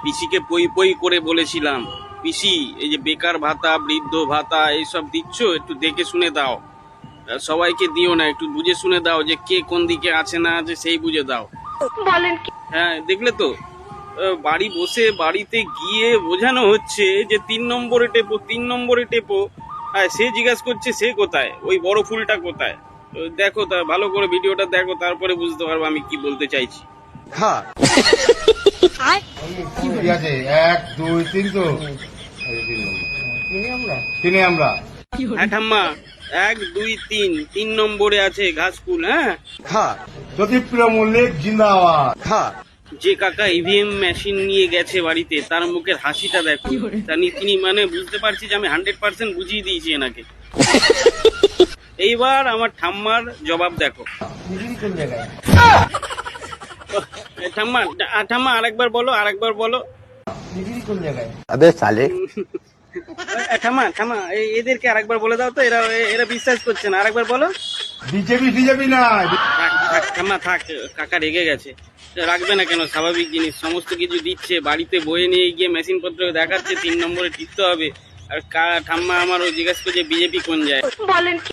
পিসিকে পই পই করে বলেছিলাম, পিসি এই যে বেকার ভাতা, বৃদ্ধ ভাতা এইসব দিচ্ছ, একটু দেখে শুনে দাও, সবাইকে দিও না, একটু বুঝে শুনে দাও, যে কে কোন দিকে আছে না আছে সেই বুঝে দাও। বলেন কি? হ্যাঁ, দেখলে তো, বাড়ি বসে বাড়িতে গিয়ে বোঝানো হচ্ছে যে 3 নম্বরে টেপো, 3 নম্বরে টেপো। হ্যাঁ, সে জিজ্ঞাসা করছে সে কোথায়, ওই বড় ফুলটা কোথায়। দেখো, তা ভালো করে ভিডিওটা দেখো, তারপরে বুঝতে পারবো আমি কি বলতে চাইছি। হ্যাঁ ঠিক আছে, 1 2 3 তো কিনে আমরা হ্যাঁ ঠাম্মা, 1 2 3, 3 নম্বরে আছে ঘাস ফুল। হ্যাঁ, হ্যাঁ জ্যোতিপ্রিয় মল্লিক জিন্দাবাদ। হ্যাঁ যে কাকা ইভিএম মেশিন নিয়ে গেছে বাড়িতে, তার মুখের হাসিটা দেখো। তিনি মানে বুঝতে পারছি যে আমি 100% বুঝিয়ে দিয়েছি এনাকে। এইবার আমার ঠাম্মার জবাব দেখো। ঠাম্মা, ঠাম্মা আরেকবার বলো, আরেকবার বলো। अबे साले ঠাম্মা, ঠাম্মা এদেরকে আরেকবার বলে দাও তো, এরা এরা বিশ্বাস করছে না, আরেকবার বলো। বিজেপি না, থাক থাক ঠাম্মা থাক, কাকা রেগে গেছে। রাখবে না কেন, স্বাভাবিক জিনিস, সমস্ত কিছু দিচ্ছে, বাড়িতে বয়ে নিয়ে গিয়ে মেশিন পত্র দেখাচ্ছে 3 নম্বরে টিপতে হবে। আর ঠাম্মা আমারও জিজ্ঞাসা করছে বিজেপি কোন যায়। বলেন কি?